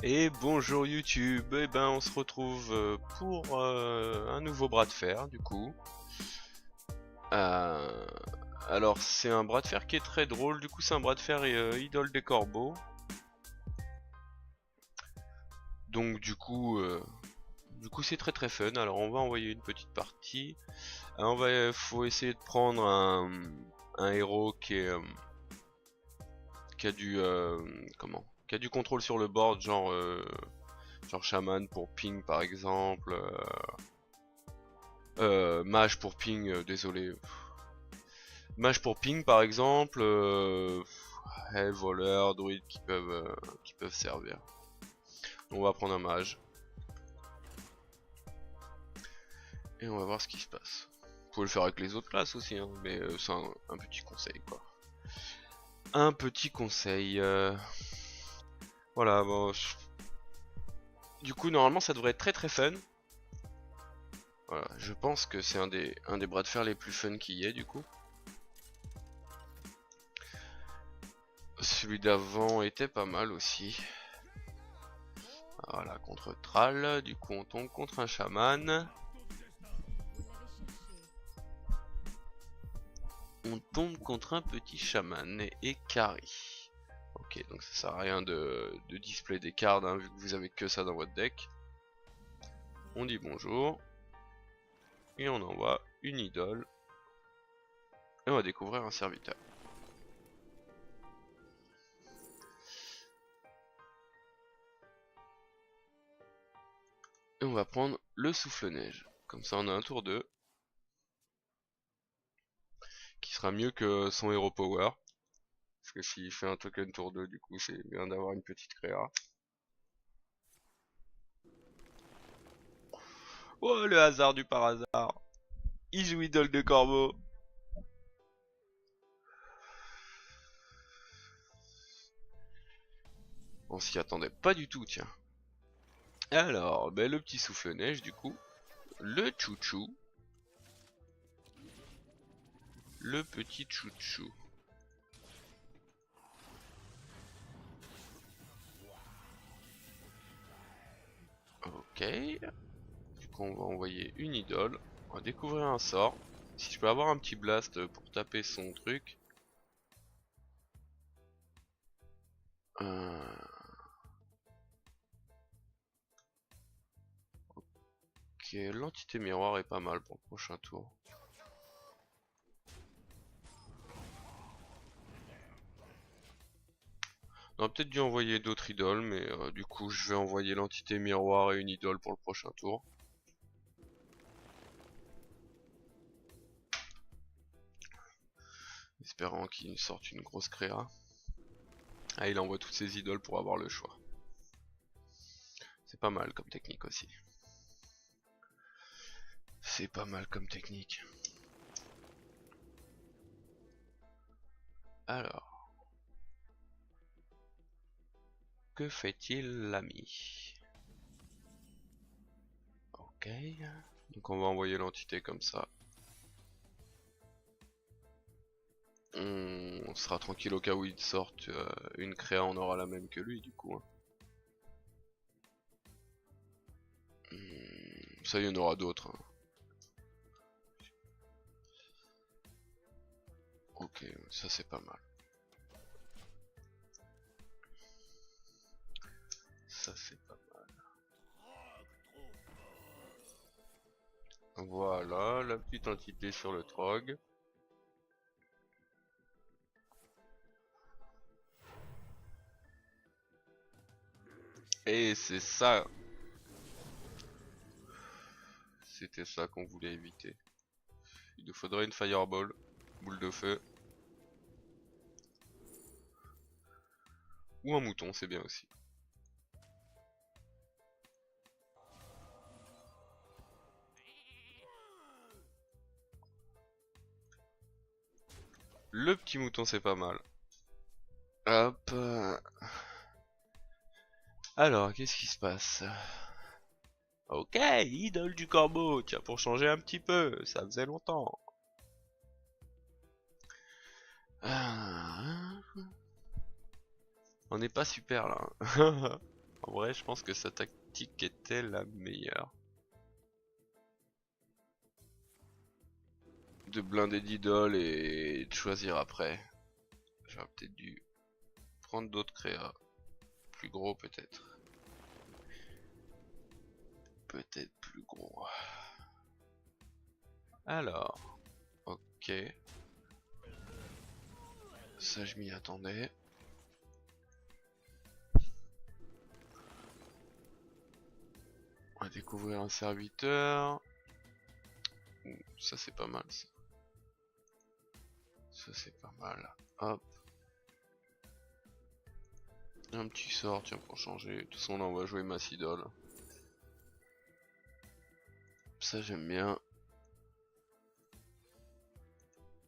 Et bonjour YouTube, et ben on se retrouve pour un nouveau bras de fer du coup. Euh, alors c'est un bras de fer qui est très drôle, du coup c'est un bras de fer et idole des corbeaux. Donc du coup c'est très très fun, alors on va envoyer une petite partie. Faut essayer de prendre un héros qui a du qui a du contrôle sur le board, genre chaman pour ping par exemple. Mage pour ping, désolé. Mage pour ping par exemple, voleur, druide qui peuvent servir. On va prendre un mage. Et on va voir ce qui se passe. Vous pouvez le faire avec les autres classes aussi, hein, mais c'est un petit conseil quoi. Un petit conseil. Voilà, bon. Du coup, normalement ça devrait être très très fun. Voilà, je pense que c'est un des bras de fer les plus fun qu'il y ait du coup. Celui d'avant était pas mal aussi. Voilà, contre Thrall, du coup on tombe contre un chaman. On tombe contre un petit chaman et carry. Ok, donc ça sert à rien de display des cartes, hein, vu que vous avez que ça dans votre deck. On dit bonjour. Et on envoie une idole. Et on va découvrir un serviteur. Et on va prendre le souffle-neige. Comme ça on a un tour 2. Qui sera mieux que son héros power. Parce que s'il fait un token tour 2, du coup c'est bien d'avoir une petite créa. Oh le hasard du par hasard. Il joue idole de corbeau. On s'y attendait pas du tout, tiens. Alors, ben, le petit souffle-neige du coup. Le chouchou. Le petit chouchou. Ok. Du coup, on va envoyer une idole. On va découvrir un sort. Si je peux avoir un petit blast pour taper son truc. Ok, l'entité miroir est pas mal pour le prochain tour. On aurait peut-être dû envoyer d'autres idoles, mais du coup je vais envoyer l'entité miroir et une idole pour le prochain tour. Espérant qu'il sorte une grosse créa. Ah, il envoie toutes ses idoles pour avoir le choix. C'est pas mal comme technique aussi. C'est pas mal comme technique. Alors. Que fait-il l'ami? Ok. Donc on va envoyer l'entité comme ça. On sera tranquille au cas où il sorte une créa, on aura la même que lui du coup. Ça, il y en aura d'autres. Ok, ça c'est pas mal. Ça c'est pas mal. Voilà, la petite entité sur le trog. Et c'est ça. C'était ça qu'on voulait éviter. Il nous faudrait une fireball. Boule de feu. Ou un mouton, c'est bien aussi. Le petit mouton, c'est pas mal. Hop. Alors, qu'est-ce qui se passe? Ok, idole du corbeau. Tiens, pour changer un petit peu, ça faisait longtemps. Ah, on n'est pas super là. En vrai, je pense que sa tactique était la meilleure. De blinder d'idoles et de choisir après. J'aurais peut-être dû prendre d'autres créas. Plus gros peut-être. Peut-être plus gros. Alors. Ok. Ça je m'y attendais. On va découvrir un serviteur. Ça c'est pas mal ça. Ça c'est pas mal. Hop. Un petit sort tiens pour changer. De toute façon là on va jouer Massidol. Ça j'aime bien.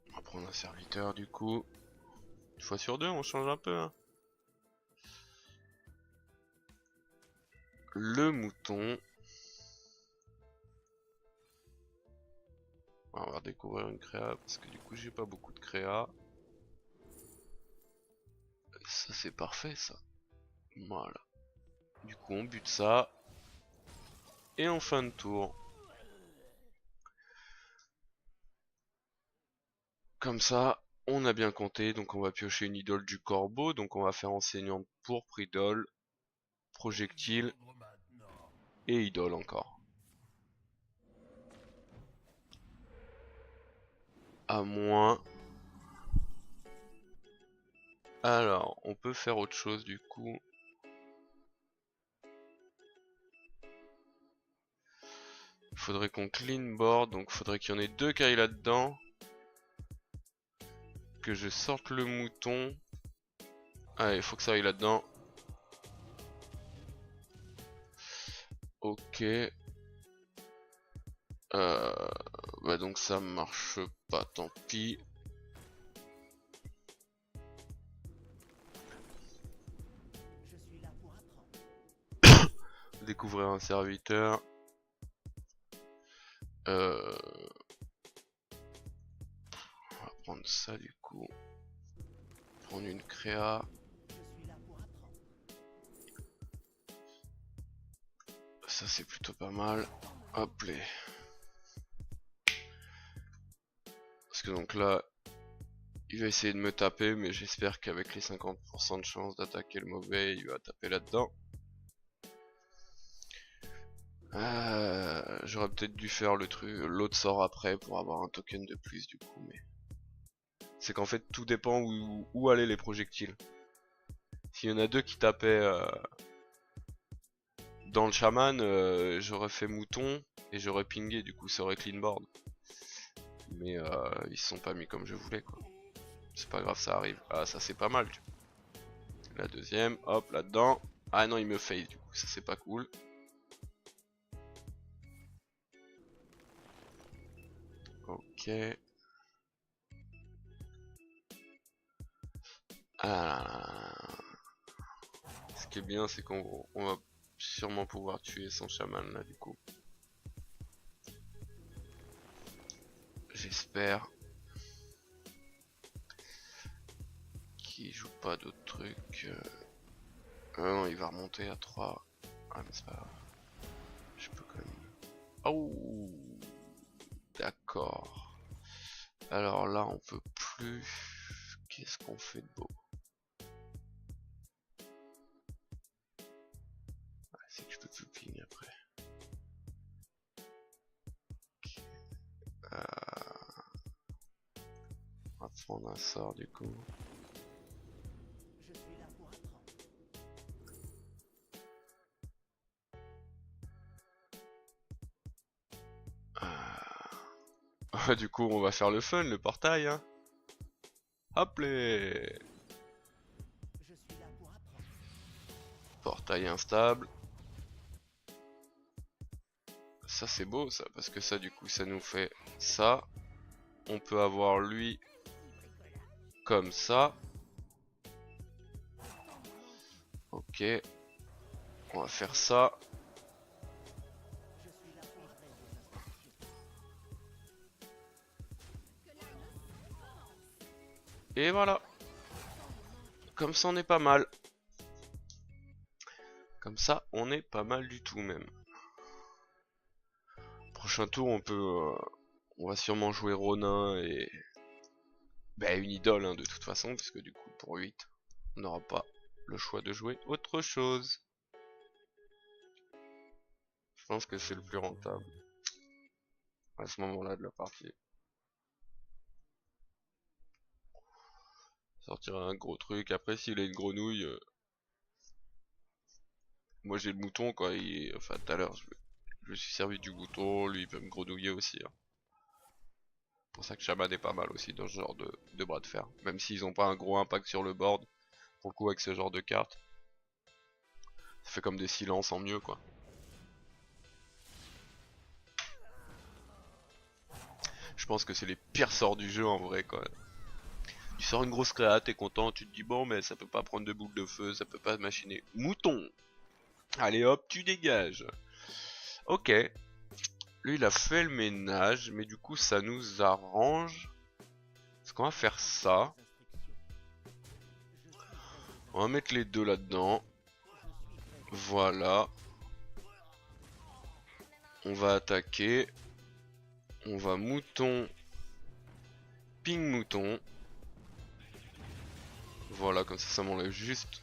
On va prendre un serviteur du coup. Une fois sur deux on change un peu hein. Le mouton. On va découvrir une créa parce que du coup j'ai pas beaucoup de créa. Ça c'est parfait ça. Voilà. Du coup on bute ça. Et en fin de tour. Comme ça, on a bien compté. Donc on va piocher une idole du corbeau. Donc on va faire enseignante pourpre, idole, projectile et idole encore. À moins. Alors, on peut faire autre chose du coup. Il faudrait qu'on clean board. Donc il faudrait qu'il y en ait deux qui aillent là-dedans. Que je sorte le mouton. Allez, il faut que ça aille là-dedans. Ok. Bah donc ça marche pas, tant pis. Découvrir un serviteur. On va prendre ça du coup. Prendre une créa. Ça c'est plutôt pas mal. Hop les. Parce que donc là, il va essayer de me taper, mais j'espère qu'avec les 50% de chance d'attaquer le mauvais, il va taper là-dedans. J'aurais peut-être dû faire le truc, l'autre sort après pour avoir un token de plus du coup, mais c'est qu'en fait tout dépend où allaient les projectiles. S'il y en a deux qui tapaient dans le chaman, j'aurais fait mouton et j'aurais pingé, du coup ça aurait clean board. Mais ils se sont pas mis comme je voulais quoi. C'est pas grave, ça arrive. Ah ça c'est pas mal. La deuxième, hop là-dedans. Ah non il me face du coup, ça c'est pas cool. Ok. Ah. Ce qui est bien c'est qu'on va sûrement pouvoir tuer son chaman là du coup. J'espère qu'il joue pas d'autres trucs. Non, il va remonter à 3. Ah mais c'est pas grave. Je peux quand même. Oh, d'accord. Alors là on peut plus. Qu'est-ce qu'on fait de beau? C'est que je peux plus ping après. Okay. On va prendre un sort du coup. Du coup on va faire le fun, le portail hein. Hop les. Portail instable. Ça c'est beau ça, parce que ça du coup ça nous fait ça. On peut avoir lui comme ça. Ok. On va faire ça. Et voilà. Comme ça on est pas mal. Comme ça, on est pas mal du tout même. Prochain tour, on va sûrement jouer Ronin et une idole hein, de toute façon, parce que du coup pour 8, on n'aura pas le choix de jouer autre chose. Je pense que c'est le plus rentable à ce moment-là de la partie. Sortir un gros truc. Après, s'il a une grenouille, moi j'ai le mouton quoi. Enfin, tout à l'heure, je me suis servi du mouton. Lui, il peut me grenouiller aussi. Hein. C'est pour ça que Shaman est pas mal aussi dans ce genre de bras de fer. Même s'ils ont pas un gros impact sur le board. Pour le coup, avec ce genre de carte, ça fait comme des silences en mieux quoi. Je pense que c'est les pires sorts du jeu en vrai quoi. Tu sors une grosse créa, t'es content, tu te dis bon mais ça peut pas prendre de boules de feu, ça peut pas machiner. Mouton. Allez hop, tu dégages. Ok. Lui il a fait le ménage, mais du coup ça nous arrange. Est-ce qu'on va faire ça? On va mettre les deux là-dedans. Voilà. On va attaquer. On va mouton. Ping mouton. Voilà, comme ça m'enlève juste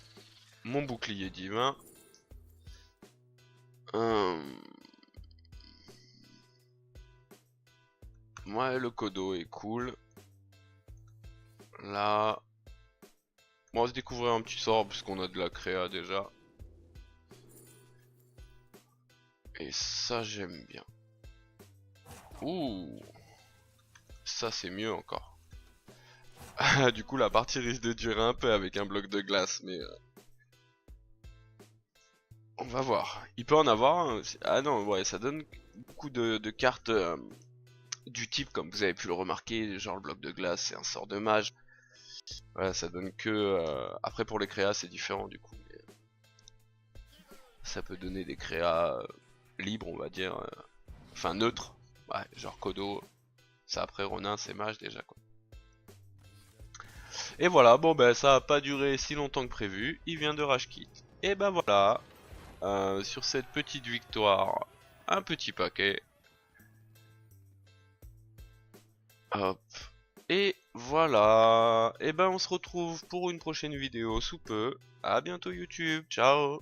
mon bouclier divin. Ouais, le Kodo est cool. Là, on va se découvrir un petit sort puisqu'on a de la créa déjà. Et ça, j'aime bien. Ouh, ça c'est mieux encore. Du coup, la partie risque de durer un peu avec un bloc de glace, mais on va voir. Il peut en avoir un. Ah non, ouais, ça donne beaucoup de cartes du type, comme vous avez pu le remarquer, genre le bloc de glace, c'est un sort de mage. Voilà, ça donne que... Après pour les créas c'est différent du coup. Mais ça peut donner des créas libres on va dire. Enfin neutres. Ouais, genre Kodo. Ça après Ronin c'est mage déjà quoi. Et voilà, bon ben ça a pas duré si longtemps que prévu. Il vient de rage quit. Et ben voilà. Sur cette petite victoire, un petit paquet. Hop. Et voilà. Et ben on se retrouve pour une prochaine vidéo sous peu. À bientôt YouTube. Ciao.